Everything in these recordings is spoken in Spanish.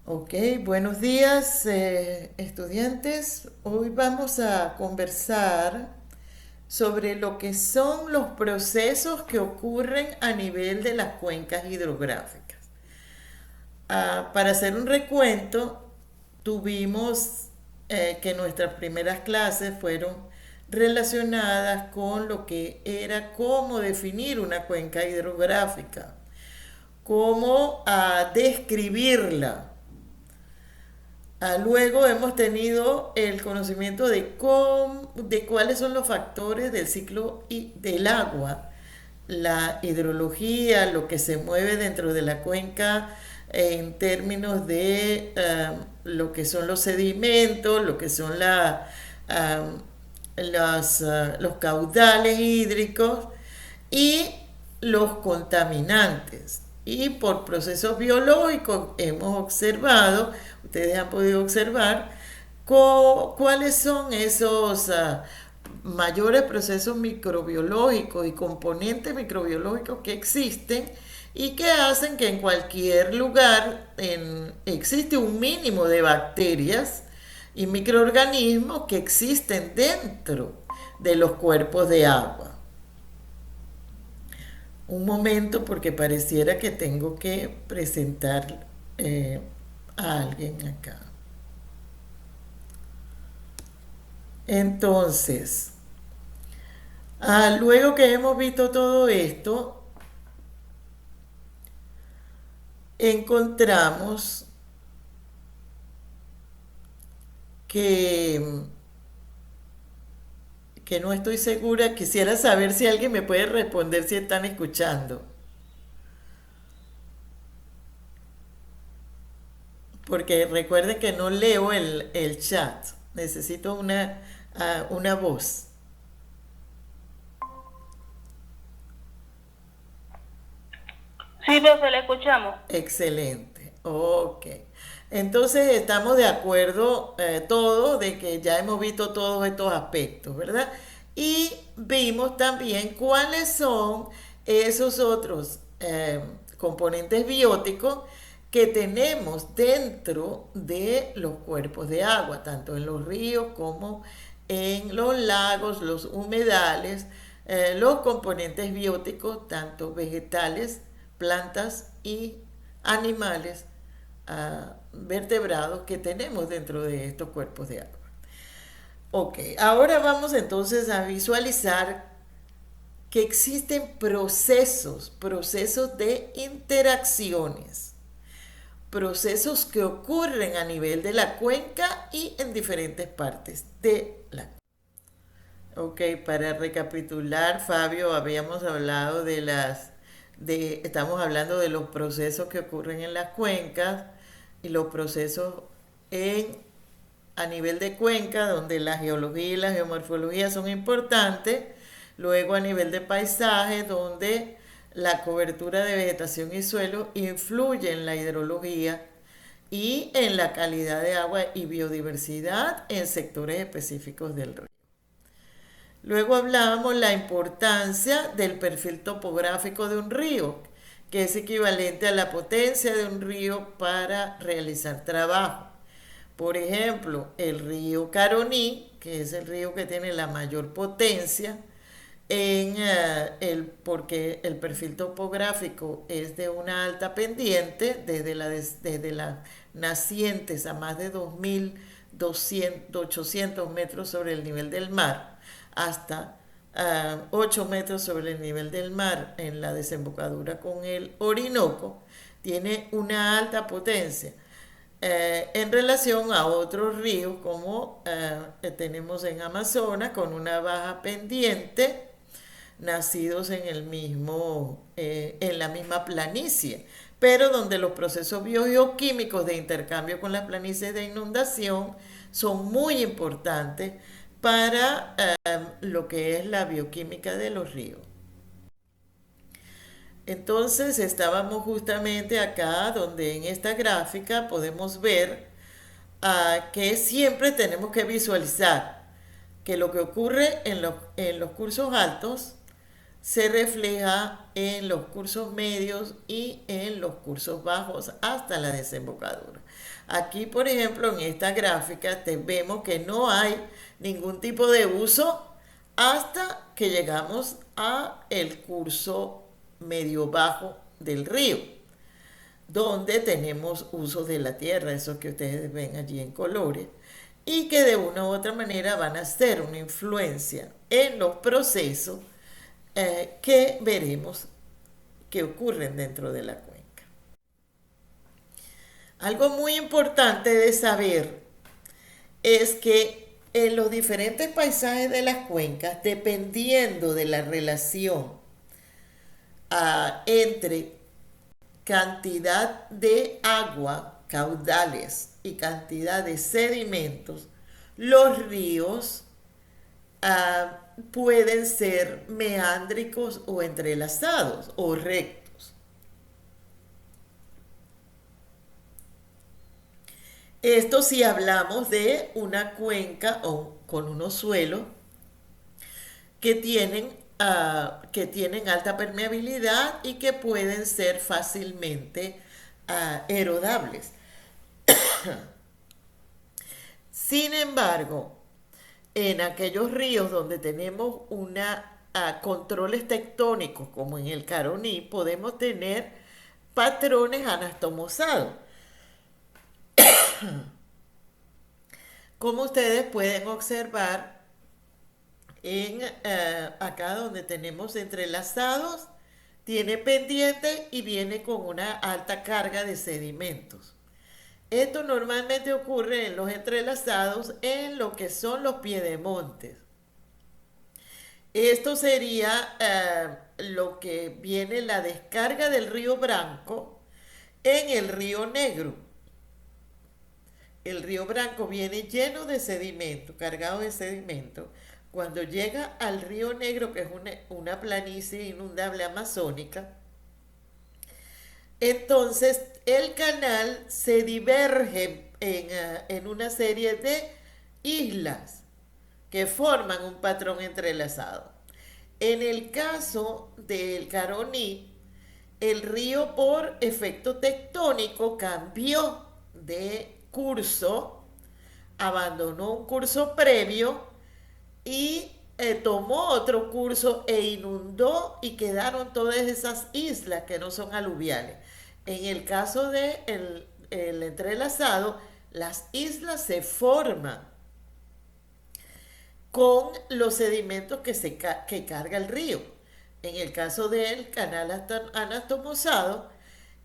Ok, buenos días, estudiantes. Hoy vamos a conversar sobre lo que son los procesos que ocurren a nivel de las cuencas hidrográficas. Para hacer un recuento, tuvimos que nuestras primeras clases fueron relacionadas con lo que era cómo definir una cuenca hidrográfica, cómo describirla. Luego hemos tenido el conocimiento de cuáles son los factores del ciclo del agua, la hidrología, lo que se mueve dentro de la cuenca en términos de lo que son los sedimentos, lo que son los caudales hídricos y los contaminantes. Y por procesos biológicos hemos observado, ustedes han podido observar, cuáles son esos mayores procesos microbiológicos y componentes microbiológicos que existen y que hacen que en cualquier lugar existe un mínimo de bacterias y microorganismos que existen dentro de los cuerpos de agua. Un momento porque pareciera que tengo que presentar a alguien acá. Entonces, luego que hemos visto todo esto, encontramos que, que no estoy segura. Quisiera saber si alguien me puede responder si están escuchando. Porque recuerden que no leo el chat. Necesito una voz. Sí, profe, le escuchamos. Excelente. Ok. Entonces estamos de acuerdo todos de que ya hemos visto todos estos aspectos, ¿verdad? Y vimos también cuáles son esos otros componentes bióticos que tenemos dentro de los cuerpos de agua, tanto en los ríos como en los lagos, los humedales, los componentes bióticos, tanto vegetales, plantas y animales vertebrados que tenemos dentro de estos cuerpos de agua. Ok, ahora vamos entonces a visualizar que existen procesos de interacciones, procesos que ocurren a nivel de la cuenca y en diferentes partes de la cuenca. Ok, para recapitular, Fabio, habíamos hablado estamos hablando de los procesos que ocurren en las cuencas y los procesos en, a nivel de cuenca, donde la geología y la geomorfología son importantes. Luego a nivel de paisaje, donde la cobertura de vegetación y suelo influye en la hidrología y en la calidad de agua y biodiversidad en sectores específicos del río. Luego hablábamos la importancia del perfil topográfico de un río, que es equivalente a la potencia de un río para realizar trabajo. Por ejemplo, el río Caroní, que es el río que tiene la mayor potencia, porque el perfil topográfico es de una alta pendiente desde las nacientes a más de 2.800 metros sobre el nivel del mar hasta 8 metros sobre el nivel del mar en la desembocadura con el Orinoco, tiene una alta potencia en relación a otros ríos como tenemos en Amazonas con una baja pendiente, nacidos en la misma planicie, pero donde los procesos biogeoquímicos de intercambio con las planicies de inundación son muy importantes para lo que es la bioquímica de los ríos. Entonces estábamos justamente acá donde en esta gráfica podemos ver que siempre tenemos que visualizar que lo que ocurre en los cursos altos se refleja en los cursos medios y en los cursos bajos hasta la desembocadura. Aquí, por ejemplo, en esta gráfica vemos que no hay ningún tipo de uso hasta que llegamos a el curso medio bajo del río, donde tenemos usos de la tierra, esos que ustedes ven allí en colores, y que de una u otra manera van a ser una influencia en los procesos que veremos que ocurren dentro de la cuenca. Algo muy importante de saber es que en los diferentes paisajes de las cuencas, dependiendo de la relación entre cantidad de agua, caudales y cantidad de sedimentos, los ríos pueden ser meándricos o entrelazados o rectos. Esto si hablamos de una cuenca o con unos suelos que tienen alta permeabilidad y que pueden ser fácilmente erodables. Sin embargo, en aquellos ríos donde tenemos controles tectónicos, como en el Caroní, podemos tener patrones anastomosados. Como ustedes pueden observar, acá donde tenemos entrelazados, tiene pendiente y viene con una alta carga de sedimentos. Esto normalmente ocurre en los entrelazados en lo que son los piedemontes. Esto sería lo que viene la descarga del río Branco en el río Negro. El río Branco viene lleno de sedimento, cargado de sedimento. Cuando llega al río Negro, que es una planicie inundable amazónica, entonces el canal se diverge en una serie de islas que forman un patrón entrelazado. En el caso del Caroní, el río por efecto tectónico cambió de curso, abandonó un curso previo y tomó otro curso e inundó y quedaron todas esas islas que no son aluviales. En el caso del entrelazado, las islas se forman con los sedimentos que carga el río. En el caso del canal anastomosado,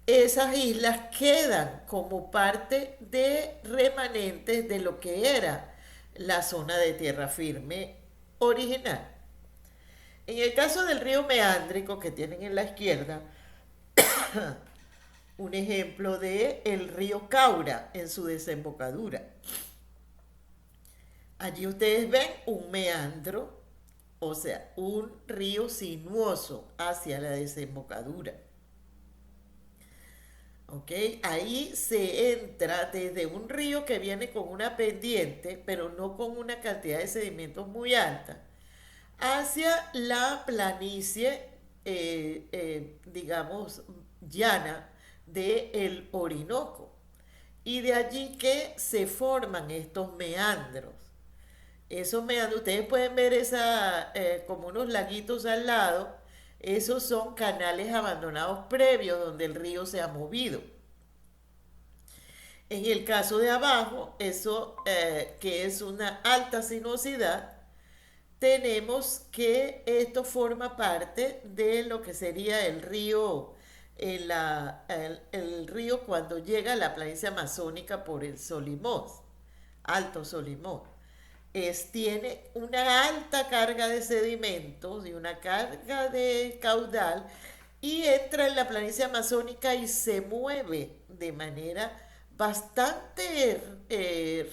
esas islas quedan como parte de remanentes de lo que era la zona de tierra firme original. En el caso del río meándrico que tienen en la izquierda, un ejemplo de el río Caura en su desembocadura. Allí ustedes ven un meandro, o sea, un río sinuoso hacia la desembocadura. ¿Ok? Ahí se entra desde un río que viene con una pendiente, pero no con una cantidad de sedimentos muy alta, hacia la planicie, digamos, llana del Orinoco. Y de allí que se forman estos meandros. Esos meandros, ustedes pueden ver como unos laguitos al lado. Esos son canales abandonados previos donde el río se ha movido. En el caso de abajo, eso que es una alta sinuosidad, tenemos que esto forma parte de lo que sería el río, el río cuando llega a la planicie amazónica por el Solimós, Alto Solimós. Tiene una alta carga de sedimentos y una carga de caudal y entra en la planicie amazónica y se mueve de manera bastante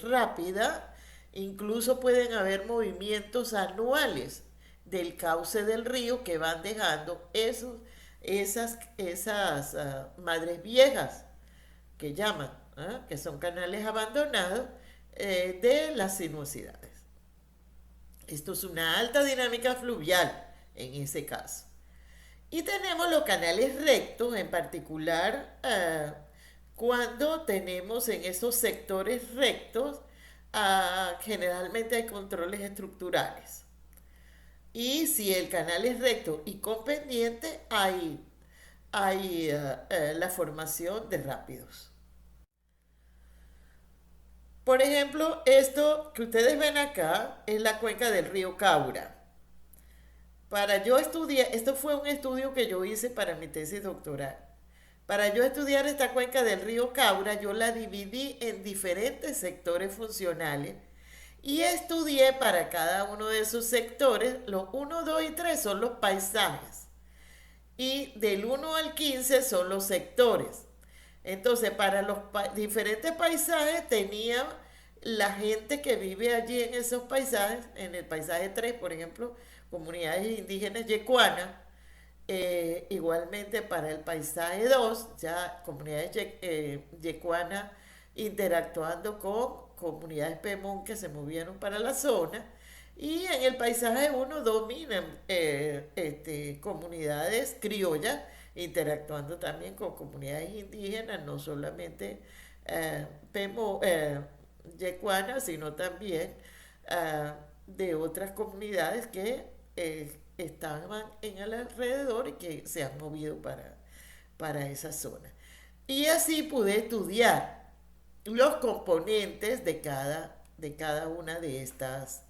rápida. Incluso pueden haber movimientos anuales del cauce del río que van dejando esas madres viejas que llaman, que son canales abandonados de las sinuosidades. Esto es una alta dinámica fluvial en ese caso. Y tenemos los canales rectos, en particular cuando tenemos en esos sectores rectos, generalmente hay controles estructurales. Y si el canal es recto y con pendiente, hay la formación de rápidos. Por ejemplo, esto que ustedes ven acá es la cuenca del río Caura. Para yo estudiar, esto fue un estudio que yo hice para mi tesis doctoral. Para yo estudiar esta cuenca del río Caura, yo la dividí en diferentes sectores funcionales y estudié para cada uno de esos sectores, los uno, 2 y 3 son los paisajes y del 1 al 15 son los sectores. Entonces, para los diferentes paisajes tenía la gente que vive allí en esos paisajes, en el paisaje 3 por ejemplo, comunidades indígenas yecuanas, igualmente para el paisaje 2 ya comunidades yecuanas interactuando con comunidades Pemón que se movieron para la zona. Y en el paisaje uno dominan comunidades criollas, interactuando también con comunidades indígenas, no solamente yecuanas, sino también de otras comunidades que estaban en el alrededor y que se han movido para esa zona. Y así pude estudiar los componentes de cada una de estas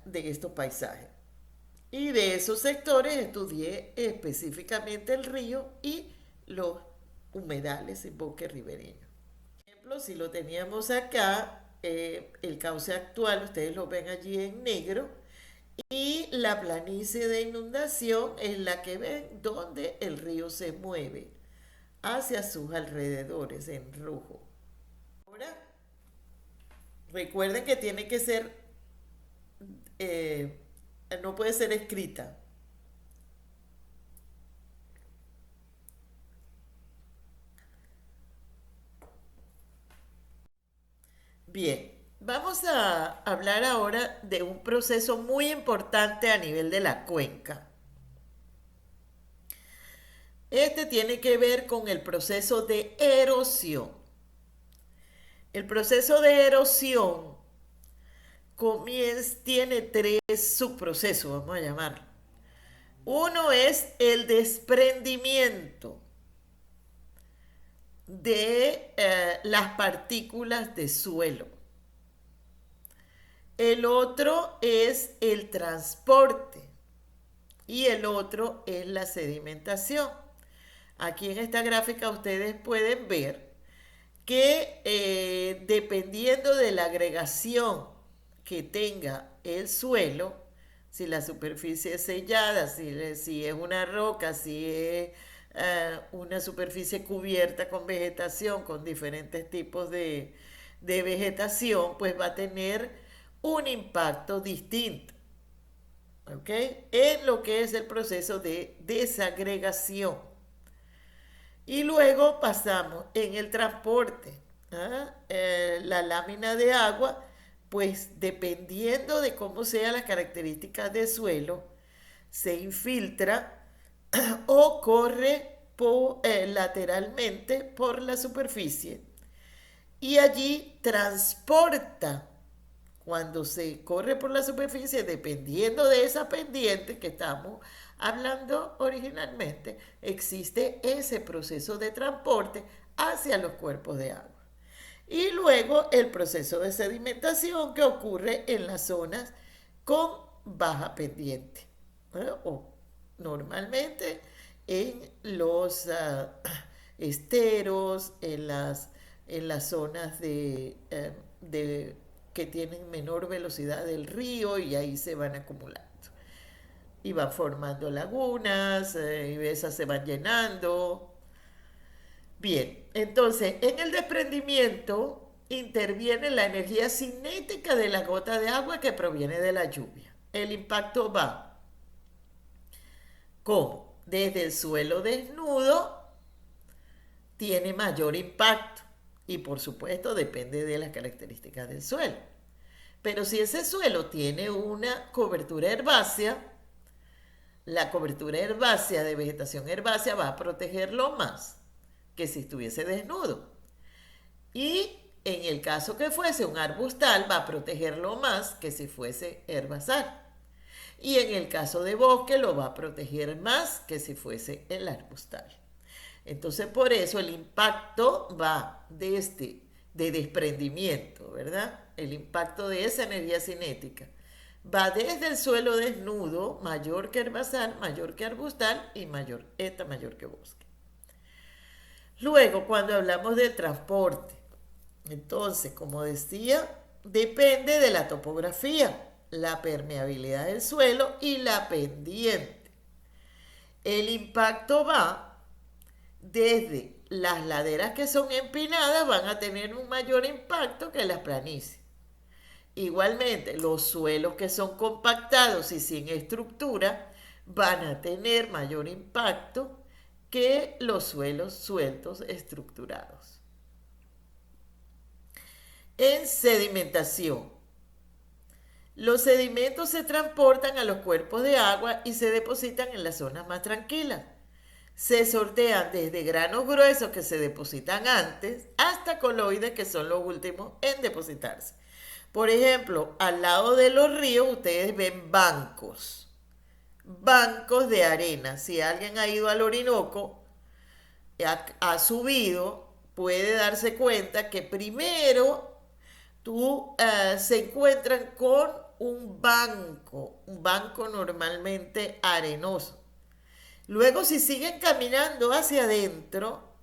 de estos paisajes. Y de esos sectores estudié específicamente el río y los humedales y bosques ribereños. Por ejemplo, si lo teníamos acá, el cauce actual, ustedes lo ven allí en negro, y la planicie de inundación es la que ven donde el río se mueve hacia sus alrededores en rojo. Ahora, recuerden que tiene que ser, eh, no puede ser escrita. Bien, vamos a hablar ahora de un proceso muy importante a nivel de la cuenca. Este tiene que ver con el proceso de erosión. El proceso de erosión tiene tres subprocesos, vamos a llamarlo. Uno es el desprendimiento de las partículas de suelo. El otro es el transporte y el otro es la sedimentación. Aquí en esta gráfica ustedes pueden ver que dependiendo de la agregación que tenga el suelo, si la superficie es sellada, si es una roca, si es una superficie cubierta con vegetación, con diferentes tipos de vegetación, pues va a tener un impacto distinto, ¿ok? En lo que es el proceso de desagregación. Y luego pasamos en el transporte. La lámina de agua, pues dependiendo de cómo sean las características del suelo, se infiltra o corre lateralmente por la superficie y allí transporta. Cuando se corre por la superficie, dependiendo de esa pendiente que estamos hablando originalmente, existe ese proceso de transporte hacia los cuerpos de agua. Y luego el proceso de sedimentación que ocurre en las zonas con baja pendiente, o normalmente en los esteros, en las zonas de que tienen menor velocidad del río y ahí se van acumulando. Y van formando lagunas, y esas se van llenando. Bien, entonces en el desprendimiento interviene la energía cinética de la gota de agua que proviene de la lluvia. El impacto va como desde el suelo desnudo tiene mayor impacto y por supuesto depende de las características del suelo. Pero si ese suelo tiene una cobertura herbácea, la cobertura herbácea de vegetación herbácea va a protegerlo más que si estuviese desnudo. Y en el caso que fuese un arbustal, va a protegerlo más que si fuese herbazal. Y en el caso de bosque, lo va a proteger más que si fuese el arbustal. Entonces, por eso el impacto va de desprendimiento, ¿verdad? El impacto de esa energía cinética va desde el suelo desnudo, mayor que herbazal, mayor que arbustal y mayor que bosque. Luego, cuando hablamos del transporte, entonces, como decía, depende de la topografía, la permeabilidad del suelo y la pendiente. El impacto va desde las laderas que son empinadas, van a tener un mayor impacto que las planicies. Igualmente, los suelos que son compactados y sin estructura van a tener mayor impacto que los suelos sueltos estructurados. En sedimentación. Los sedimentos se transportan a los cuerpos de agua y se depositan en las zonas más tranquilas. Se sortean desde granos gruesos que se depositan antes hasta coloides que son los últimos en depositarse. Por ejemplo, al lado de los ríos ustedes ven bancos de arena. Si alguien ha ido al Orinoco, ha subido, puede darse cuenta que primero se encuentran con un banco normalmente arenoso. Luego, si siguen caminando hacia adentro,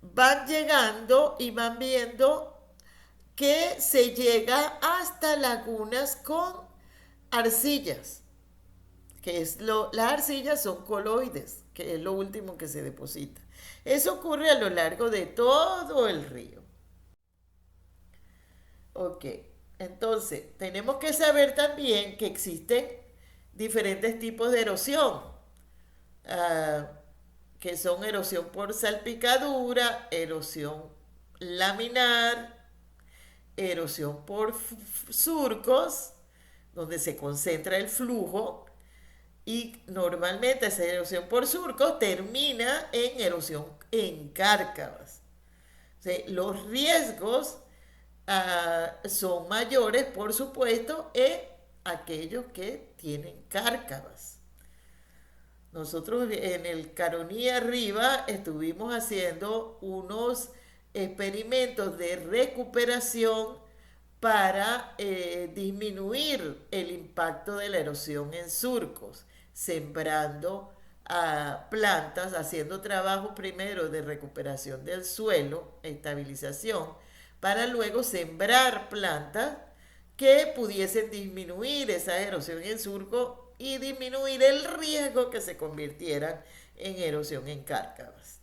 van llegando y van viendo que se llega hasta lagunas con arcillas, las arcillas son coloides, que es lo último que se deposita. Eso ocurre a lo largo de todo el río. Ok, entonces tenemos que saber también que existen diferentes tipos de erosión, ah, que son erosión por salpicadura, erosión laminar, erosión por surcos, donde se concentra el flujo, y normalmente esa erosión por surcos termina en erosión en cárcavas. O sea, los riesgos son mayores, por supuesto, en aquellos que tienen cárcavas. Nosotros en el Caroní arriba estuvimos haciendo unos experimentos de recuperación para disminuir el impacto de la erosión en surcos, sembrando plantas, haciendo trabajo primero de recuperación del suelo, estabilización, para luego sembrar plantas que pudiesen disminuir esa erosión en surco y disminuir el riesgo que se convirtieran en erosión en cárcavas.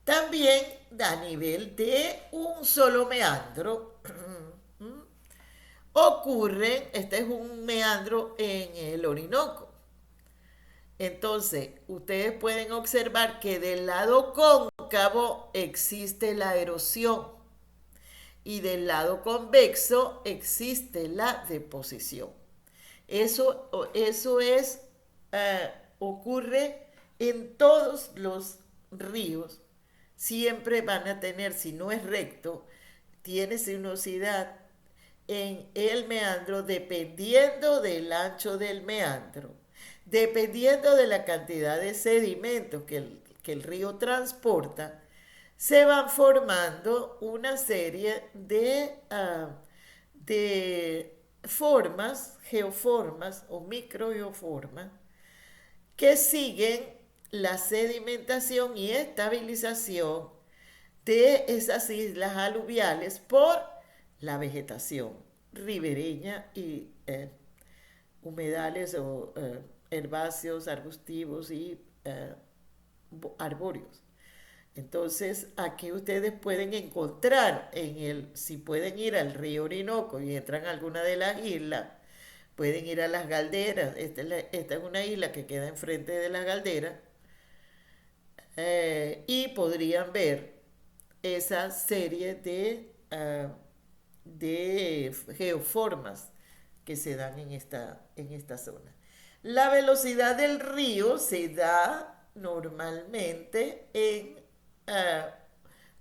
También a nivel de un solo meandro ocurre, este es un meandro en el Orinoco. Entonces, ustedes pueden observar que del lado cóncavo existe la erosión y del lado convexo existe la deposición. Eso ocurre en todos los ríos. Siempre van a tener, si no es recto, tiene sinuosidad en el meandro dependiendo del ancho del meandro, dependiendo de la cantidad de sedimentos que el río transporta, se van formando una serie de formas, geoformas o microgeoformas, que siguen la sedimentación y estabilización de esas islas aluviales por la vegetación ribereña y humedales o herbáceos, arbustivos y arbóreos. Entonces, aquí ustedes pueden encontrar si pueden ir al río Orinoco y entran a alguna de las islas, pueden ir a las Galderas. Esta es una isla que queda enfrente de las Galderas, y podrían ver esa serie de geoformas que se dan en esta zona. La velocidad del río se da normalmente en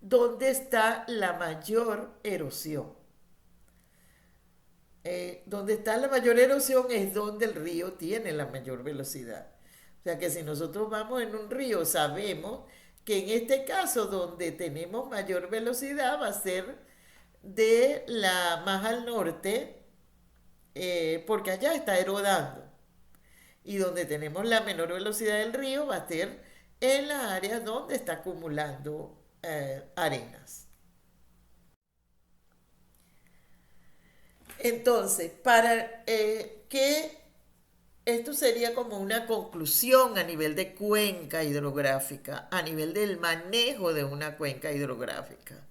donde está la mayor erosión. Donde está la mayor erosión es donde el río tiene la mayor velocidad. O sea que si nosotros vamos en un río, sabemos que en este caso donde tenemos mayor velocidad va a ser de la más al norte, porque allá está erodando. Y donde tenemos la menor velocidad del río va a ser en las áreas donde está acumulando arenas. Entonces, para que esto sería como una conclusión a nivel de cuenca hidrográfica, a nivel del manejo de una cuenca hidrográfica.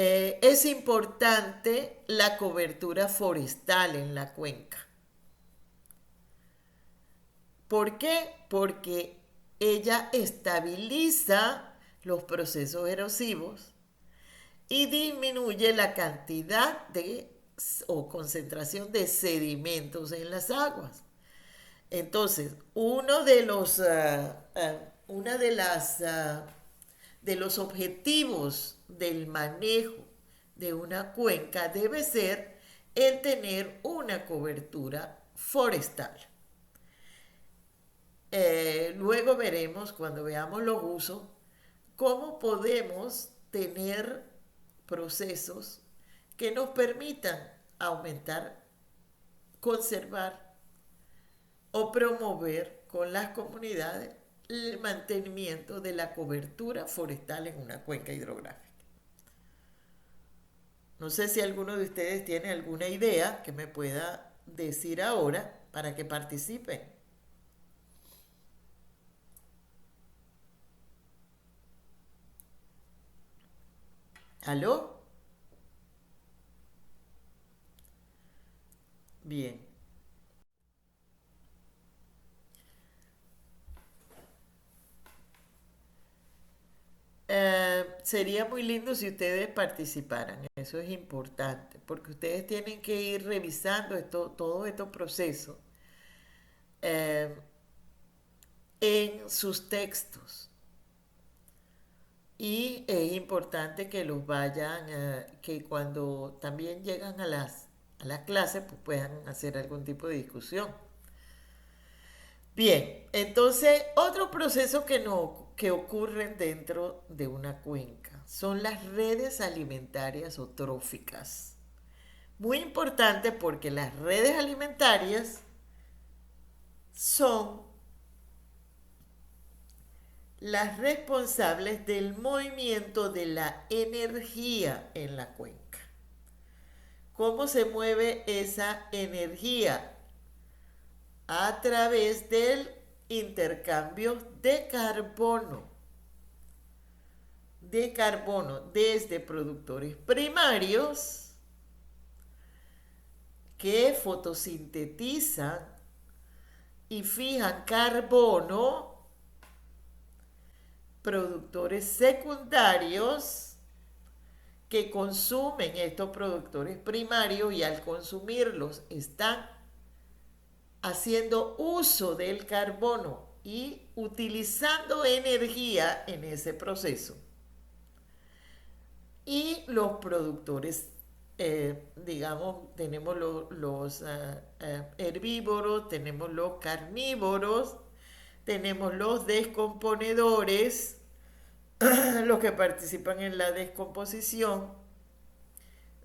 Es importante la cobertura forestal en la cuenca. ¿Por qué? Porque ella estabiliza los procesos erosivos y disminuye la cantidad de o concentración de sedimentos en las aguas. Entonces, uno de los, una de las de los objetivos del manejo de una cuenca debe ser el tener una cobertura forestal. Luego veremos, cuando veamos los usos, cómo podemos tener procesos que nos permitan aumentar, conservar o promover con las comunidades el mantenimiento de la cobertura forestal en una cuenca hidrográfica. No sé si alguno de ustedes tiene alguna idea que me pueda decir ahora para que participen. ¿Aló? Bien. Sería muy lindo si ustedes participaran, eso es importante, porque ustedes tienen que ir revisando todos estos procesos eh, en sus textos. Y es importante que los vayan, que cuando también llegan a a las clases, pues puedan hacer algún tipo de discusión. Bien, entonces otro proceso que, no, que ocurren dentro de una cuenca son las redes alimentarias o tróficas. Muy importante porque las redes alimentarias son las responsables del movimiento de la energía en la cuenca. ¿Cómo se mueve esa energía? A través del intercambio de carbono desde productores primarios que fotosintetizan y fijan carbono, productores secundarios que consumen estos productores primarios y al consumirlos están haciendo uso del carbono y utilizando energía en ese proceso. Y los productores, digamos, tenemos los herbívoros, tenemos los carnívoros, tenemos los descomponedores, los que participan en la descomposición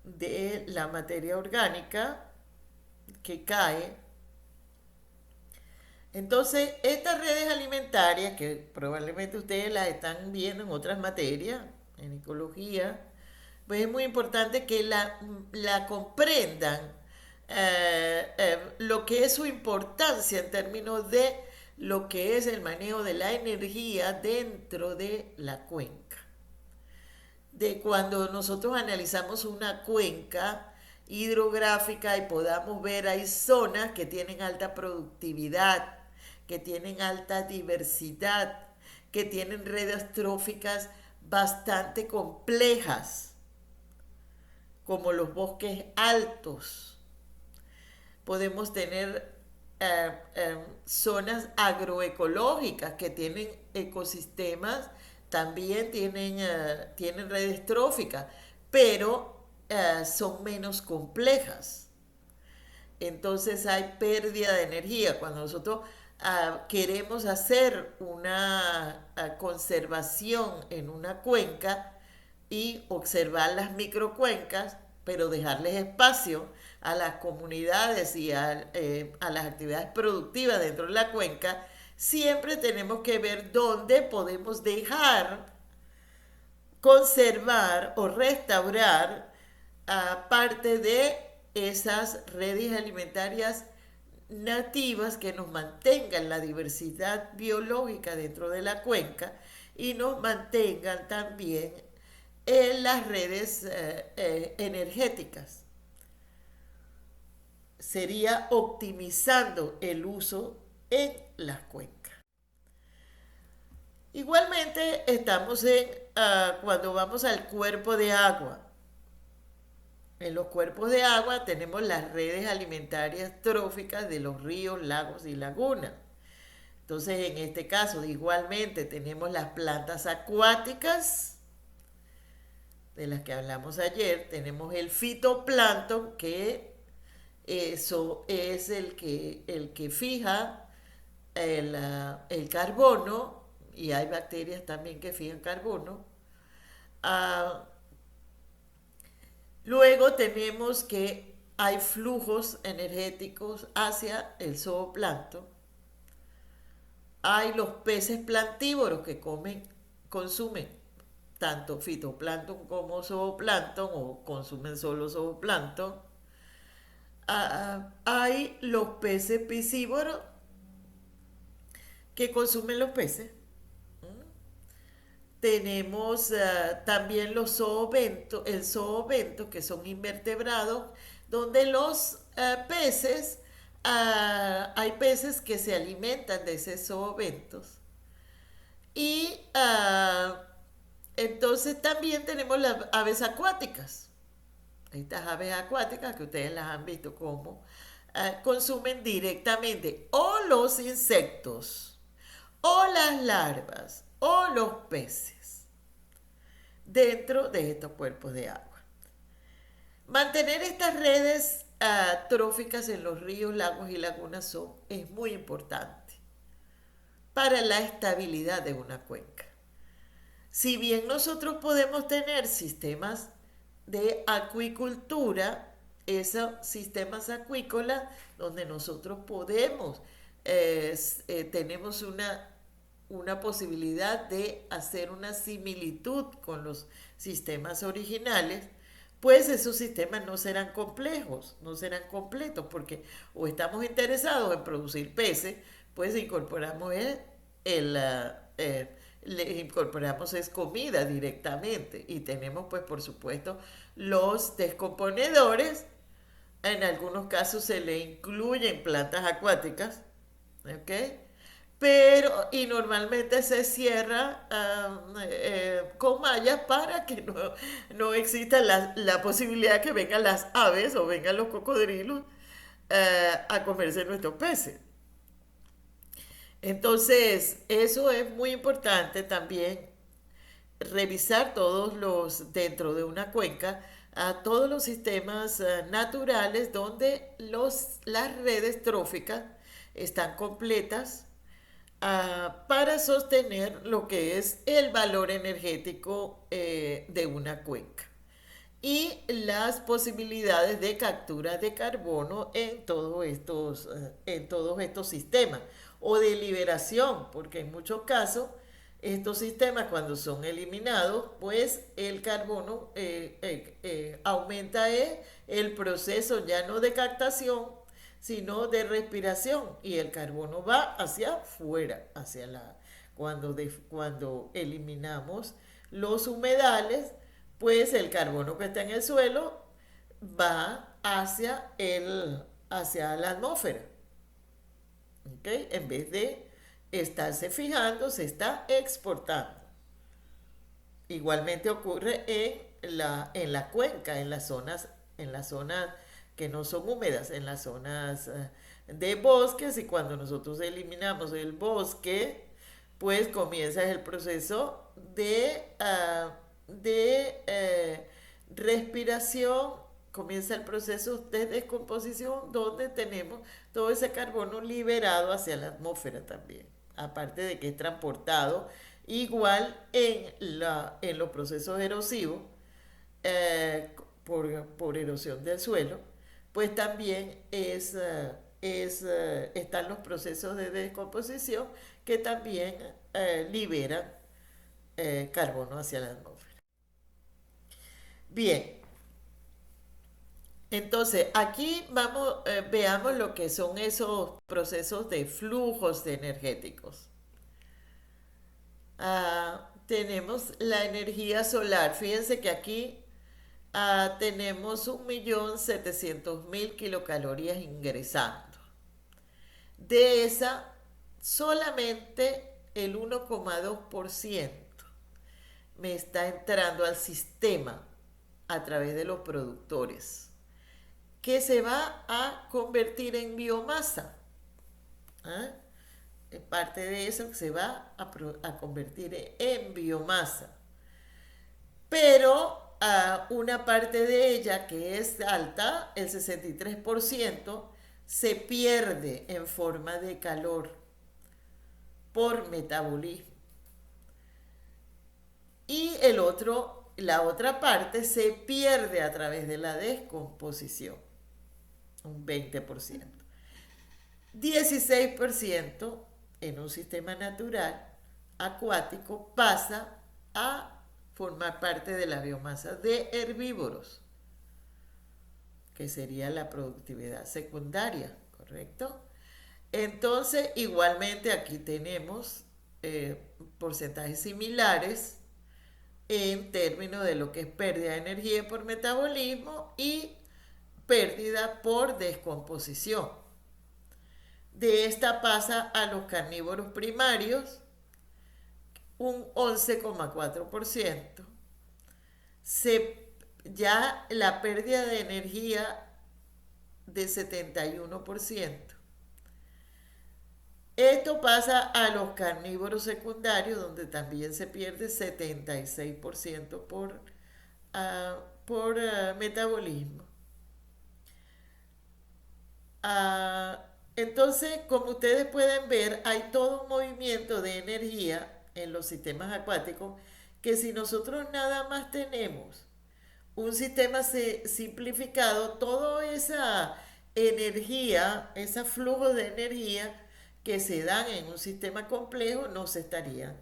de la materia orgánica que cae. Entonces, estas redes alimentarias, que probablemente ustedes las están viendo en otras materias, en ecología, pues es muy importante que la comprendan, lo que es su importancia en términos de lo que es el manejo de la energía dentro de la cuenca. De cuando nosotros analizamos una cuenca hidrográfica y podamos ver, hay zonas que tienen alta productividad, que tienen alta diversidad, que tienen redes tróficas bastante complejas, como los bosques altos, podemos tener zonas agroecológicas que tienen ecosistemas, también tienen redes tróficas, pero son menos complejas. Entonces hay pérdida de energía. Cuando nosotros queremos hacer una conservación en una cuenca y observar las microcuencas, pero dejarles espacio a las comunidades y a las actividades productivas dentro de la cuenca, siempre tenemos que ver dónde podemos dejar conservar o restaurar parte de esas redes alimentarias nativas que nos mantengan la diversidad biológica dentro de la cuenca y nos mantengan también en las redes energéticas. Sería optimizando el uso en las cuencas. Igualmente estamos cuando vamos al cuerpo de agua. En los cuerpos de agua tenemos las redes alimentarias tróficas de los ríos, lagos y lagunas. Entonces, en este caso, igualmente tenemos las plantas acuáticas, de las que hablamos ayer. Tenemos el fitoplancton, que eso es el que fija el carbono, y hay bacterias también que fijan carbono. Luego tenemos que hay flujos energéticos hacia el zooplancton. Hay los peces plantívoros que consumen tanto fitoplancton como zooplancton o consumen solo zooplancton. Hay los peces piscívoros que consumen los peces. Tenemos también los zoobentos, el zoobento, que son invertebrados, donde los peces, hay peces que se alimentan de esos zoobentos. Y entonces también tenemos las aves acuáticas. Estas aves acuáticas que ustedes las han visto como consumen directamente o los insectos, o las larvas, o los peces dentro de estos cuerpos de agua. Mantener estas redes tróficas en los ríos, lagos y lagunas es muy importante para la estabilidad de una cuenca. Si bien nosotros podemos tener sistemas de acuicultura, esos sistemas acuícolas donde nosotros podemos, tenemos una posibilidad de hacer una similitud con los sistemas originales, pues esos sistemas no serán complejos, no serán completos, porque o estamos interesados en producir peces, pues incorporamos le incorporamos es comida directamente, y tenemos pues por supuesto los descomponedores. En algunos casos se le incluyen plantas acuáticas, ¿ok? Pero, y normalmente se cierra con mallas para que no exista la posibilidad que vengan las aves o vengan los cocodrilos a comerse nuestros peces. Entonces, eso es muy importante también, revisar dentro de una cuenca, a todos los sistemas naturales donde las redes tróficas están completas, para sostener lo que es el valor energético de una cuenca y las posibilidades de captura de carbono en todos estos sistemas, o de liberación, porque en muchos casos estos sistemas, cuando son eliminados, pues el carbono aumenta el proceso ya no de captación, sino de respiración, y el carbono va hacia afuera, cuando eliminamos los humedales, pues el carbono que está en el suelo va hacia la atmósfera, ¿ok? En vez de estarse fijando, se está exportando. Igualmente ocurre en la cuenca, en las zonas que no son húmedas, en las zonas de bosques, y cuando nosotros eliminamos el bosque, pues comienza el proceso de respiración, comienza el proceso de descomposición donde tenemos todo ese carbono liberado hacia la atmósfera también, aparte de que es transportado igual en los procesos erosivos, eh, por erosión del suelo, pues también están los procesos de descomposición que también liberan carbono hacia la atmósfera. Bien, entonces aquí veamos lo que son esos procesos de flujos de energéticos. Tenemos la energía solar. Fíjense que aquí tenemos 1.700.000 kilocalorías ingresando. De esa, solamente el 1,2% me está entrando al sistema a través de los productores, que se va a convertir en biomasa. ¿Ah? Parte de eso se va a convertir en biomasa. Pero una parte de ella que es alta, el 63%, se pierde en forma de calor por metabolismo. Y la otra parte se pierde a través de la descomposición, un 20%. 16% en un sistema natural acuático pasa a formar parte de la biomasa de herbívoros, que sería la productividad secundaria, ¿correcto? Entonces, igualmente aquí tenemos porcentajes similares en términos de lo que es pérdida de energía por metabolismo y pérdida por descomposición. De esta pasa a los carnívoros primarios, un 11,4%. Ya la pérdida de energía de 71%. Esto pasa a los carnívoros secundarios, donde también se pierde 76% por metabolismo. Entonces, como ustedes pueden ver, hay todo un movimiento de energía en los sistemas acuáticos, que si nosotros nada más tenemos un sistema simplificado, toda esa energía, ese flujo de energía que se dan en un sistema complejo, no se estarían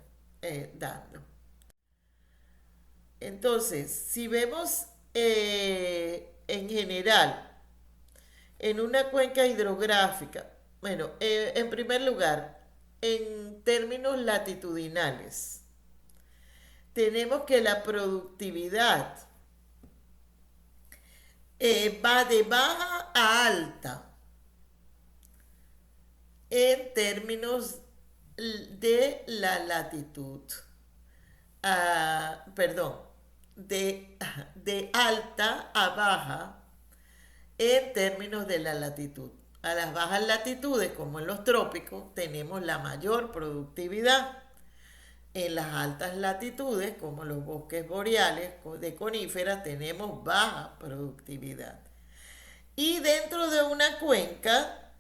dando. Entonces, si vemos en general en una cuenca hidrográfica, bueno, en primer lugar, en términos latitudinales, tenemos que la productividad va de baja a alta en términos de la latitud. Perdón, de alta a baja en términos de la latitud. A las bajas latitudes, como en los trópicos, tenemos la mayor productividad. En las altas latitudes, como los bosques boreales de coníferas, tenemos baja productividad. Y dentro de una cuenca,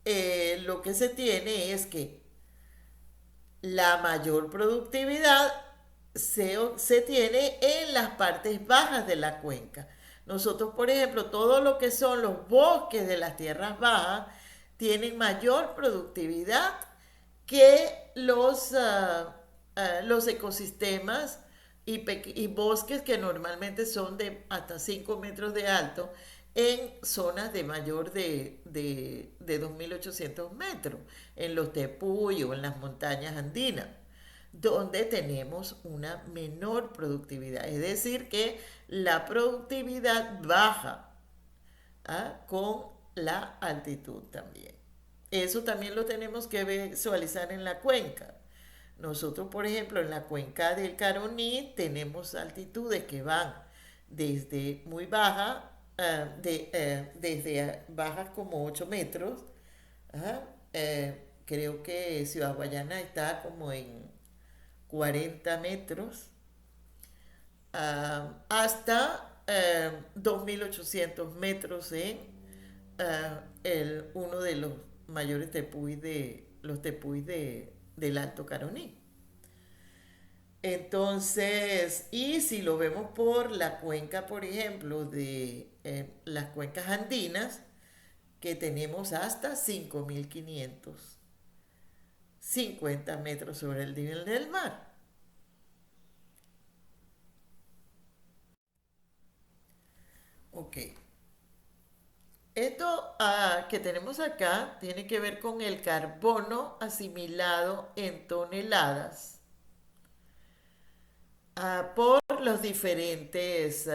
lo que se tiene es que la mayor productividad se tiene en las partes bajas de la cuenca. Nosotros, por ejemplo, todo lo que son los bosques de las tierras bajas tienen mayor productividad que los ecosistemas y bosques que normalmente son de hasta 5 metros de alto en zonas de mayor de 2.800 metros, en los tepuy o en las montañas andinas, donde tenemos una menor productividad. Es decir, que la productividad baja con la altitud también. Eso también lo tenemos que visualizar en la cuenca. Nosotros, por ejemplo, en la cuenca del Caroní tenemos altitudes que van desde muy baja desde bajas como 8 metros. Ajá, creo que Ciudad Guayana está como en 40 metros, hasta 2.800 metros en uno de los mayores tepuis del Alto Caroní. Entonces, y si lo vemos por la cuenca, por ejemplo, de las cuencas andinas, que tenemos hasta 5.550 metros sobre el nivel del mar. Ok. Esto que tenemos acá tiene que ver con el carbono asimilado en toneladas por los diferentes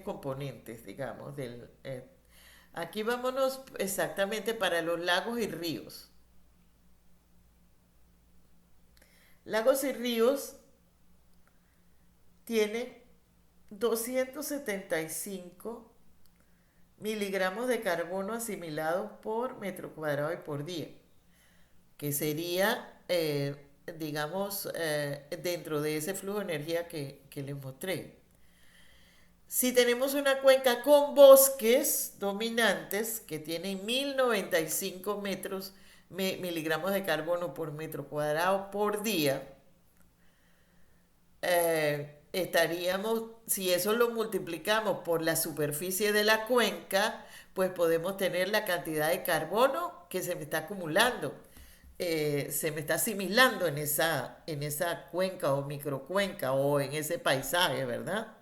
componentes, digamos, aquí vámonos exactamente para los lagos y ríos. Lagos y ríos tienen 275 miligramos de carbono asimilados por metro cuadrado y por día, que sería, digamos, dentro de ese flujo de energía que les mostré. Si tenemos una cuenca con bosques dominantes que tienen 1.095 miligramos de carbono por metro cuadrado por día, estaríamos, si eso lo multiplicamos por la superficie de la cuenca, pues podemos tener la cantidad de carbono que se me está acumulando, se me está asimilando en esa cuenca o microcuenca o en ese paisaje, ¿verdad?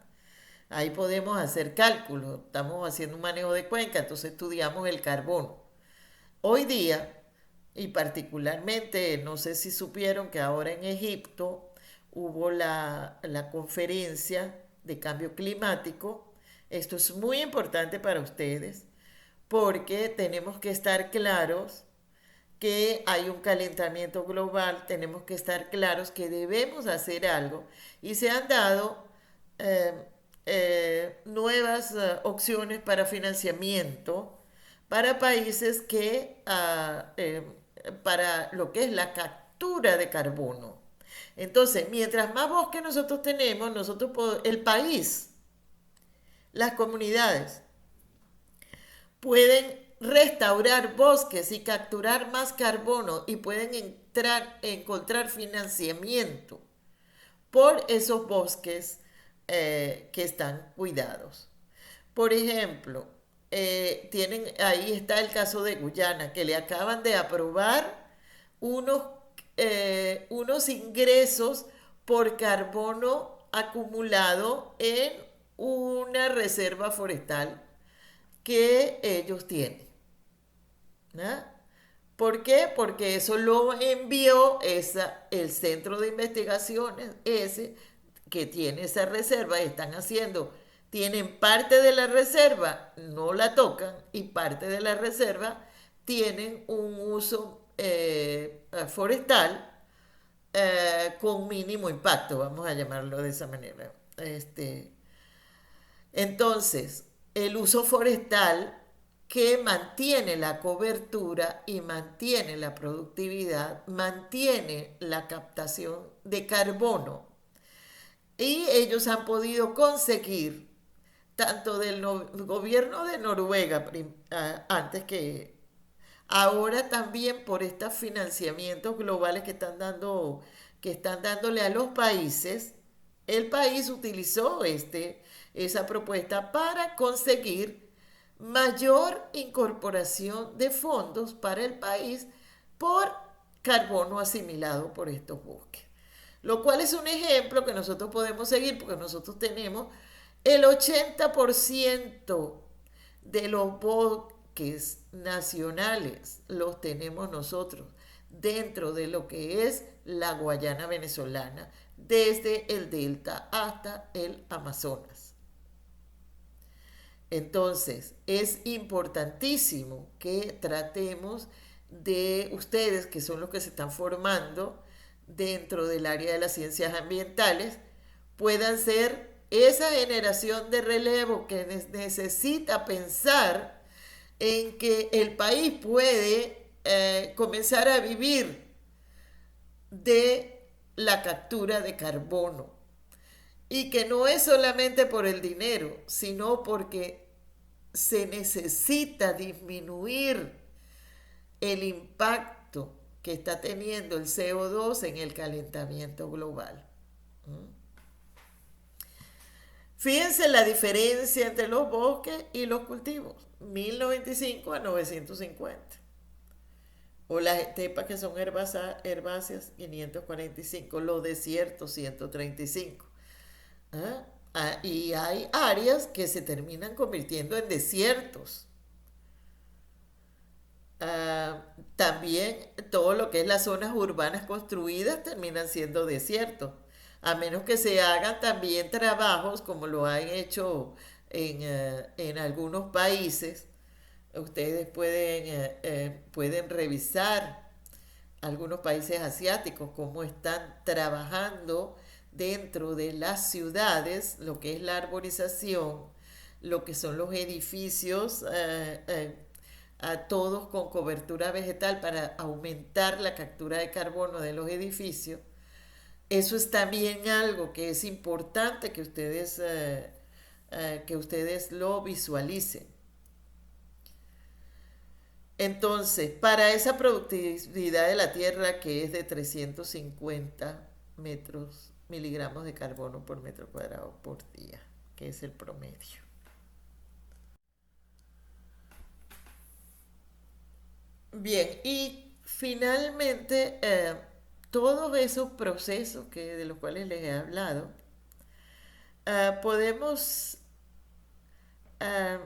Ahí podemos hacer cálculos, estamos haciendo un manejo de cuenca, entonces estudiamos el carbono. Hoy día, y particularmente, no sé si supieron que ahora en Egipto hubo la conferencia de cambio climático. Esto es muy importante para ustedes porque tenemos que estar claros que hay un calentamiento global, tenemos que estar claros que debemos hacer algo y se han dado eh, nuevas opciones para financiamiento para países para lo que es la captura de carbono. Entonces, mientras más bosque nosotros tenemos, el país, las comunidades, pueden restaurar bosques y capturar más carbono y pueden encontrar financiamiento por esos bosques que están cuidados. Por ejemplo, ahí está el caso de Guyana, que le acaban de aprobar unos, unos ingresos por carbono acumulado en una reserva forestal que ellos tienen. ¿No? ¿Por qué? Porque eso lo envió el centro de investigaciones ese que tiene esa reserva, tienen parte de la reserva, no la tocan, y parte de la reserva tienen un uso forestal con mínimo impacto, vamos a llamarlo de esa manera. Entonces, el uso forestal que mantiene la cobertura y mantiene la productividad, mantiene la captación de carbono. Y ellos han podido conseguir, tanto del gobierno de Noruega, antes que ahora también por estos financiamientos globales que están dándole a los países, el país utilizó esa propuesta para conseguir mayor incorporación de fondos para el país por carbono asimilado por estos bosques. Lo cual es un ejemplo que nosotros podemos seguir porque nosotros tenemos el 80% de los bosques nacionales, los tenemos nosotros dentro de lo que es la Guayana venezolana, desde el delta hasta el Amazonas. Entonces, es importantísimo que tratemos de ustedes, que son los que se están formando dentro del área de las ciencias ambientales, puedan ser esa generación de relevo que necesita pensar en que el país puede comenzar a vivir de la captura de carbono y que no es solamente por el dinero, sino porque se necesita disminuir el impacto que está teniendo el CO2 en el calentamiento global. Fíjense la diferencia entre los bosques y los cultivos, 1095 a 950. O las estepas que son herbáceas, 545. Los desiertos, 135. Y hay áreas que se terminan convirtiendo en desiertos. También todo lo que es las zonas urbanas construidas terminan siendo desiertos, a menos que se hagan también trabajos como lo han hecho en algunos países. Ustedes pueden revisar algunos países asiáticos cómo están trabajando dentro de las ciudades, lo que es la arborización, lo que son los edificios, a todos con cobertura vegetal para aumentar la captura de carbono de los edificios. Eso es también algo que es importante que ustedes lo visualicen. Entonces, para esa productividad de la Tierra que es de 350 miligramos de carbono por metro cuadrado por día, que es el promedio. Bien, y finalmente, todos esos procesos de los cuales les he hablado, podemos eh,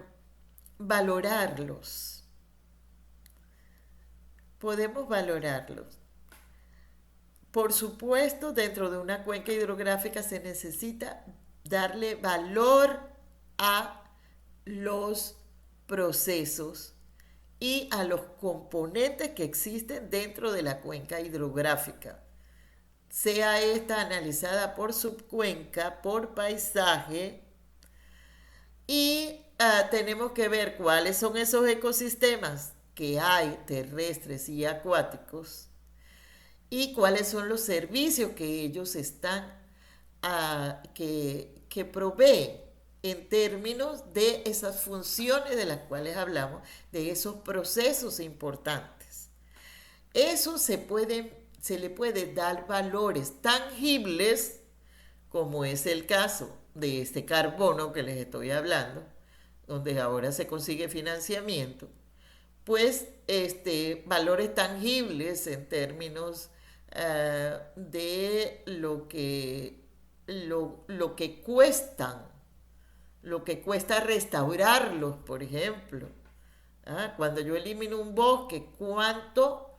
valorarlos. Podemos valorarlos. Por supuesto, dentro de una cuenca hidrográfica se necesita darle valor a los procesos y a los componentes que existen dentro de la cuenca hidrográfica, sea esta analizada por subcuenca, por paisaje, y tenemos que ver cuáles son esos ecosistemas que hay terrestres y acuáticos y cuáles son los servicios que ellos que proveen en términos de esas funciones de las cuales hablamos, de esos procesos importantes. Eso se le puede dar valores tangibles, como es el caso de este carbono que les estoy hablando, donde ahora se consigue financiamiento, pues valores tangibles en términos de lo que cuestan, lo que cuesta restaurarlos, por ejemplo. Cuando yo elimino un bosque, ¿cuánto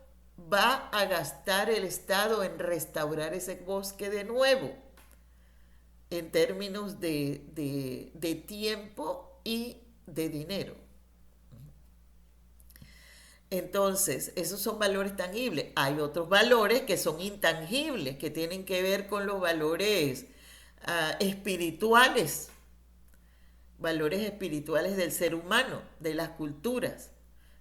va a gastar el Estado en restaurar ese bosque de nuevo? En términos de tiempo y de dinero. Entonces, esos son valores tangibles. Hay otros valores que son intangibles, que tienen que ver con los valores espirituales, valores espirituales del ser humano, de las culturas.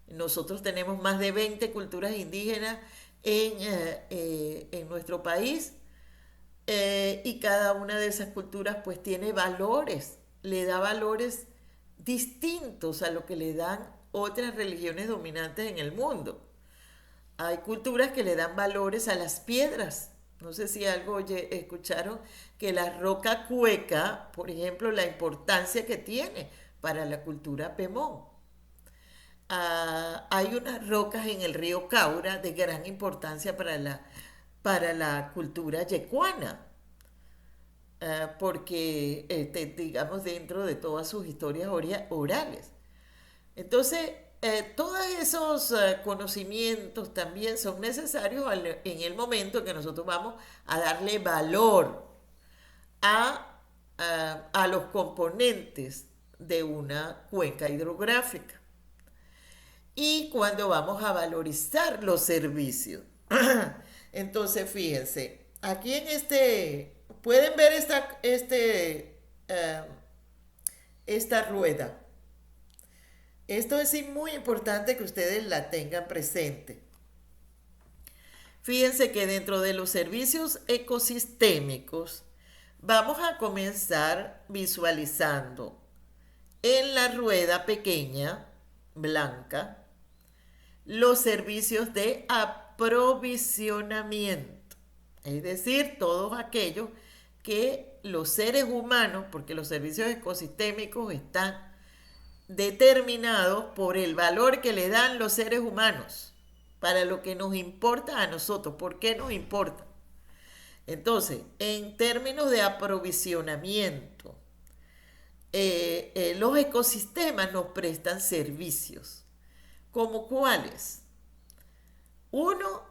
Nosotros tenemos más de 20 culturas indígenas en nuestro país, y cada una de esas culturas pues tiene valores, le da valores distintos a lo que le dan otras religiones dominantes en el mundo. Hay culturas que le dan valores a las piedras. No sé si algo escucharon que la roca cueca, por ejemplo, la importancia que tiene para la cultura Pemón. Hay unas rocas en el río Caura de gran importancia para la cultura yecuana, porque digamos dentro de todas sus historias orales. Entonces, todos esos conocimientos también son necesarios en el momento en que nosotros vamos a darle valor a los componentes de una cuenca hidrográfica. Y cuando vamos a valorizar los servicios. Entonces, fíjense, aquí pueden ver eh, esta rueda. Esto es sí muy importante que ustedes la tengan presente. Fíjense que dentro de los servicios ecosistémicos vamos a comenzar visualizando en la rueda pequeña, blanca, los servicios de aprovisionamiento. Es decir, todos aquellos que los seres humanos, porque los servicios ecosistémicos están determinados por el valor que le dan los seres humanos para lo que nos importa a nosotros. ¿Por qué nos importa? Entonces, en términos de aprovisionamiento, los ecosistemas nos prestan servicios. ¿Como cuáles? Uno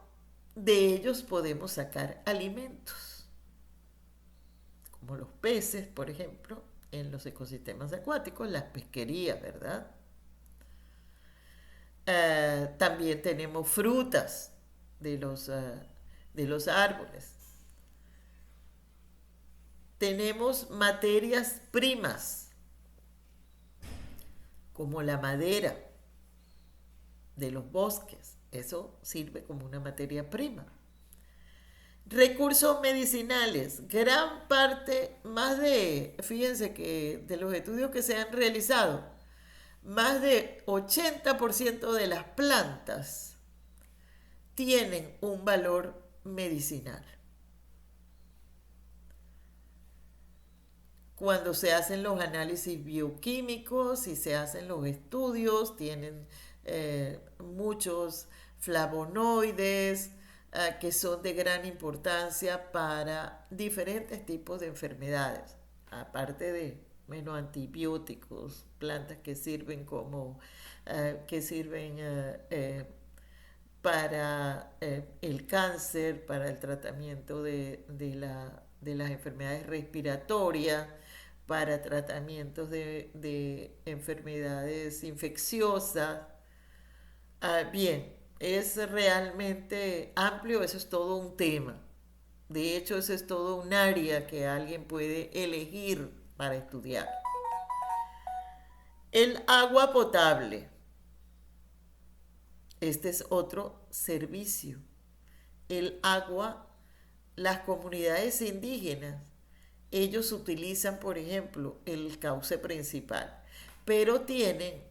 de ellos podemos sacar alimentos, como los peces, por ejemplo, en los ecosistemas acuáticos, las pesquerías, ¿verdad? También tenemos frutas de los árboles. Tenemos materias primas, como la madera de los bosques. Eso sirve como una materia prima. Recursos medicinales. Gran parte, fíjense que de los estudios que se han realizado, más de 80% de las plantas tienen un valor medicinal. Cuando se hacen los análisis bioquímicos y se hacen los estudios, tienen muchos flavonoides que son de gran importancia para diferentes tipos de enfermedades, aparte de antibióticos, plantas que sirven para el cáncer, para el tratamiento de las enfermedades respiratorias, para tratamientos de enfermedades infecciosas. Bien, es realmente amplio, eso es todo un tema. De hecho, eso es todo un área que alguien puede elegir para estudiar. El agua potable. Este es otro servicio. El agua, las comunidades indígenas, ellos utilizan, por ejemplo, el cauce principal, pero tienen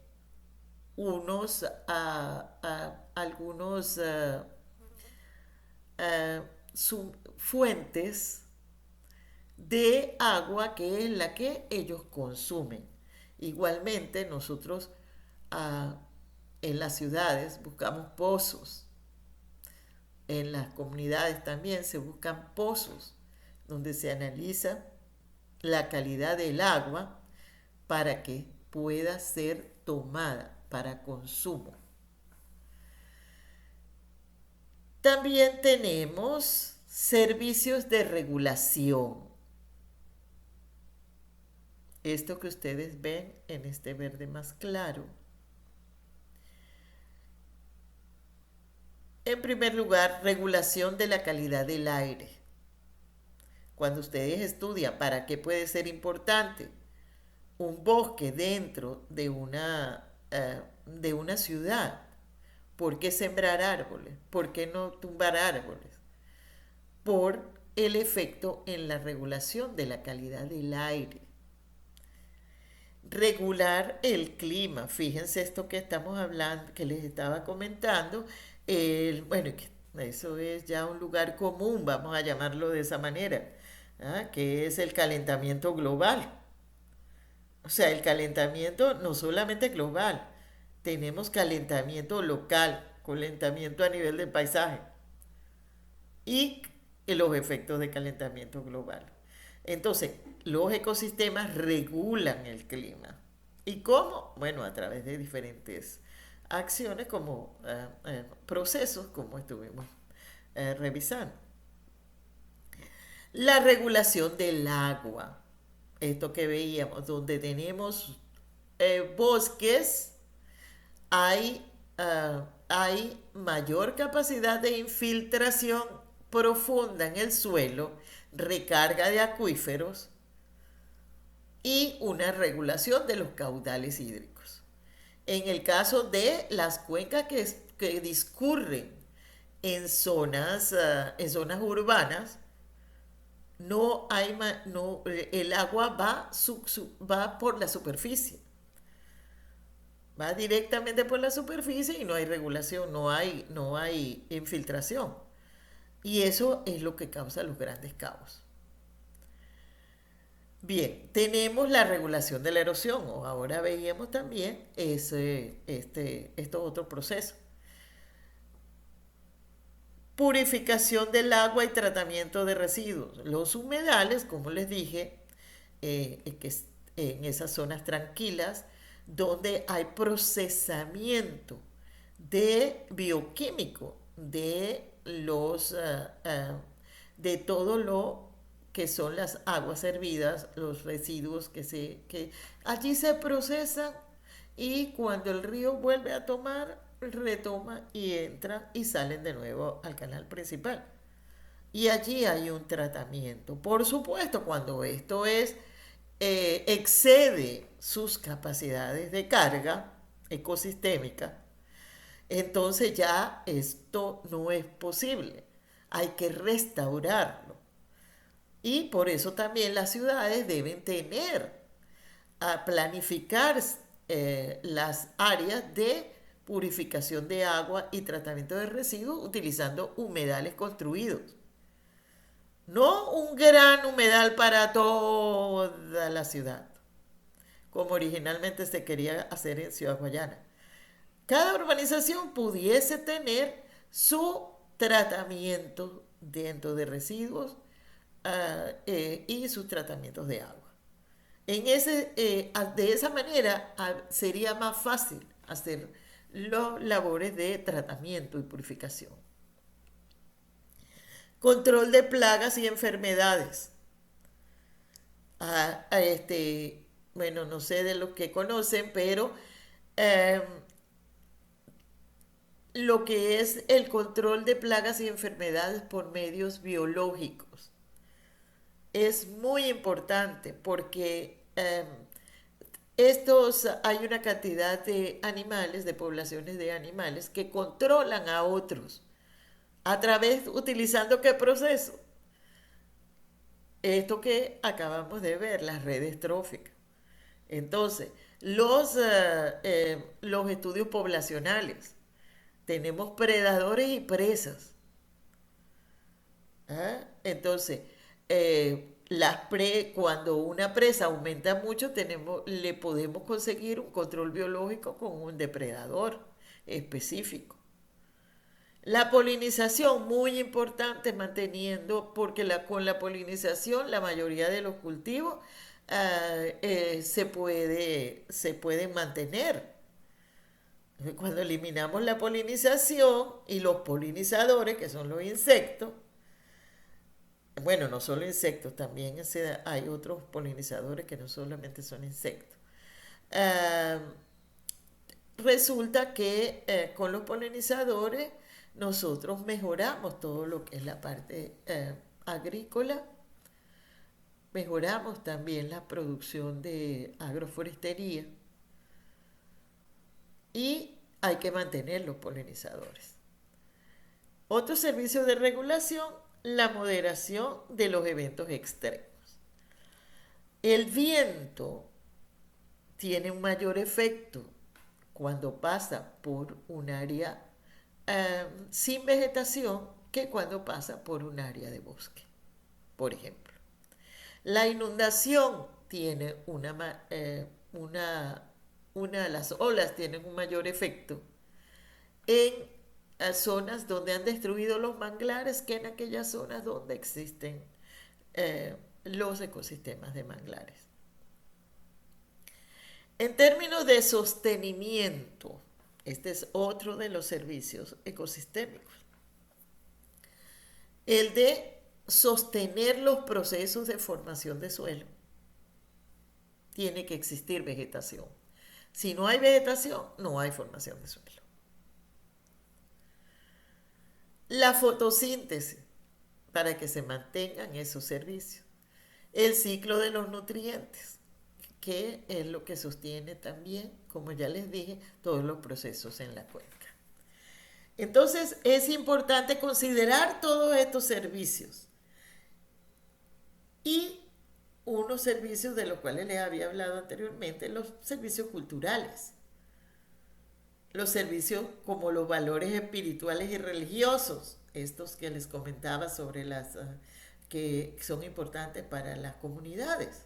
algunos fuentes de agua que es la que ellos consumen. Igualmente nosotros en las ciudades buscamos pozos, en las comunidades también se buscan pozos donde se analiza la calidad del agua para que pueda ser tomada para consumo. También tenemos servicios de regulación. Esto que ustedes ven en este verde más claro. En primer lugar, regulación de la calidad del aire. Cuando ustedes estudian para qué puede ser importante un bosque dentro de una ciudad, ¿por qué sembrar árboles? ¿Por qué no tumbar árboles? Por el efecto en la regulación de la calidad del aire. Regular el clima. Fíjense esto que estamos hablando, que les estaba comentando. Bueno, eso es ya un lugar común, vamos a llamarlo de esa manera, que es el calentamiento global. O sea, el calentamiento no solamente global, tenemos calentamiento local, calentamiento a nivel del paisaje y los efectos de calentamiento global. Entonces, los ecosistemas regulan el clima. ¿Y cómo? Bueno, a través de diferentes acciones como procesos, como estuvimos revisando. La regulación del agua, esto que veíamos, donde tenemos bosques, hay mayor capacidad de infiltración profunda en el suelo, recarga de acuíferos, y una regulación de los caudales hídricos. En el caso de las cuencas que discurren en zonas urbanas, no hay no, el agua va por la superficie, va directamente por la superficie y no hay regulación, no hay infiltración. Y eso es lo que causa los grandes caos. Bien, tenemos la regulación de la erosión, o ahora veíamos también estos otros procesos. Purificación del agua y tratamiento de residuos. Los humedales, como les dije, en esas zonas tranquilas donde hay procesamiento de bioquímico de todo lo que son las aguas hervidas, los residuos que allí se procesan, y cuando el río vuelve a tomar, retoma y entra y salen de nuevo al canal principal. Y allí hay un tratamiento. Por supuesto, cuando esto excede sus capacidades de carga ecosistémica, entonces ya esto no es posible. Hay que restaurarlo. Y por eso también las ciudades deben a planificar las áreas de purificación de agua y tratamiento de residuos utilizando humedales construidos. No un gran humedal para toda la ciudad, como originalmente se quería hacer en Ciudad Guayana. Cada urbanización pudiese tener su tratamiento dentro de residuos y sus tratamientos de agua. De esa manera sería más fácil hacer las labores de tratamiento y purificación. Control de plagas y enfermedades. Bueno, no sé de los que conocen, pero eh, lo que es el control de plagas y enfermedades por medios biológicos es muy importante porque hay una cantidad de animales, de poblaciones de animales que controlan a otros utilizando qué proceso. Esto que acabamos de ver, las redes tróficas. Entonces, los estudios poblacionales. Tenemos predadores y presas. ¿Ah? Entonces, cuando una presa aumenta mucho, le podemos conseguir un control biológico con un depredador específico. La polinización, muy importante, porque con la polinización la mayoría de los cultivos se pueden mantener. Cuando eliminamos la polinización y los polinizadores, que son los insectos, bueno, no solo insectos, también hay otros polinizadores que no solamente son insectos. Ah, Resulta que con los polinizadores nosotros mejoramos todo lo que es la parte agrícola, mejoramos también la producción de agroforestería y hay que mantener los polinizadores. Otro servicio de regulación, la moderación de los eventos extremos. El viento tiene un mayor efecto cuando pasa por un área sin vegetación que cuando pasa por un área de bosque, por ejemplo. La inundación tiene las olas tienen un mayor efecto en zonas donde han destruido los manglares que en aquellas zonas donde existen los ecosistemas de manglares. En términos de sostenimiento, este es otro de los servicios ecosistémicos. El de sostener los procesos de formación de suelo. Tiene que existir vegetación. Si no hay vegetación, no hay formación de suelo. La fotosíntesis, para que se mantengan esos servicios. El ciclo de los nutrientes. que es lo que sostiene también, como ya les dije, todos los procesos en la cuenca. Entonces es importante considerar todos estos servicios y unos servicios de los cuales les había hablado anteriormente, los servicios culturales, los servicios como los valores espirituales y religiosos, estos que les comentaba sobre las que son importantes para las comunidades,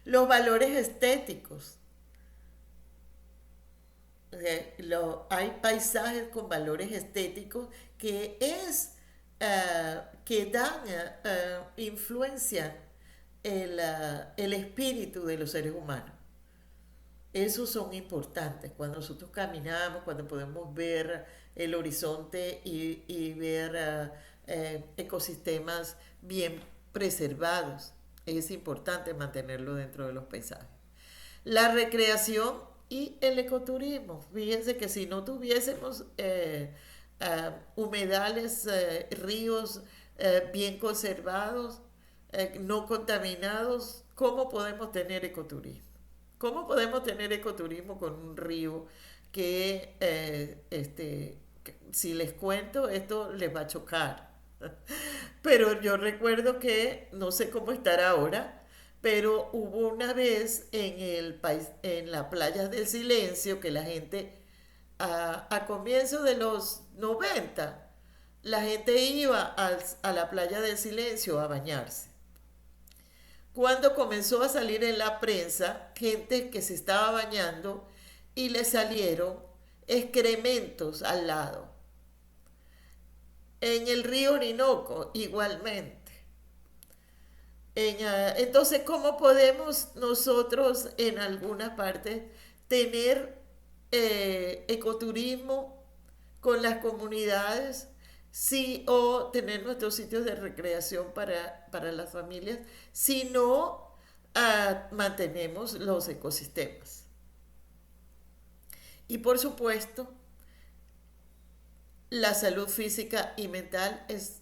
los valores estéticos. Hay paisajes con valores estéticos que dan, influencian el espíritu de los seres humanos. Esos son importantes cuando nosotros caminamos, cuando podemos ver el horizonte y ver ecosistemas bien preservados. Es importante mantenerlo dentro de los paisajes. La recreación y el ecoturismo. Fíjense que si no tuviésemos humedales, ríos bien conservados, no contaminados, ¿cómo podemos tener ecoturismo? ¿Cómo podemos tener ecoturismo con un río que si les cuento, esto les va a chocar? Pero yo recuerdo que, no sé cómo estará ahora, pero hubo una vez en el país, en las playas del Silencio, que la gente, a comienzos de los 90 la gente iba a la playa del Silencio a bañarse. Cuando comenzó a salir en la prensa gente que se estaba bañando y le salieron excrementos al lado. En el río Orinoco igualmente. Entonces, ¿cómo podemos nosotros en algunas partes tener ecoturismo con las comunidades, sí, o tener nuestros sitios de recreación para las familias, si no mantenemos los ecosistemas? Y por supuesto, la salud física y mental es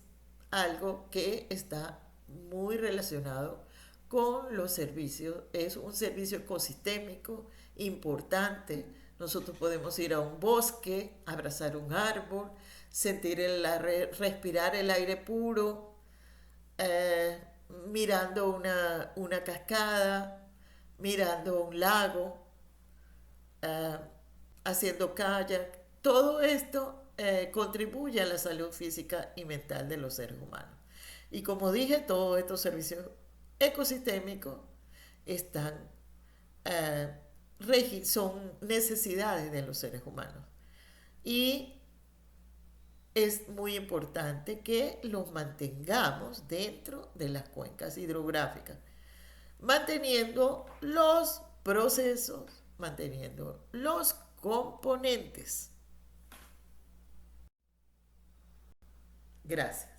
algo que está muy relacionado con los servicios. Es un servicio ecosistémico importante. Nosotros podemos ir a un bosque, abrazar un árbol, sentir respirar el aire puro, eh, mirando una cascada, mirando un lago, eh, haciendo kayak. Todo esto contribuye a la salud física y mental de los seres humanos. Y como dije, todos estos servicios ecosistémicos están, son necesidades de los seres humanos. Y es muy importante que los mantengamos dentro de las cuencas hidrográficas, manteniendo los procesos, manteniendo los componentes. Gracias.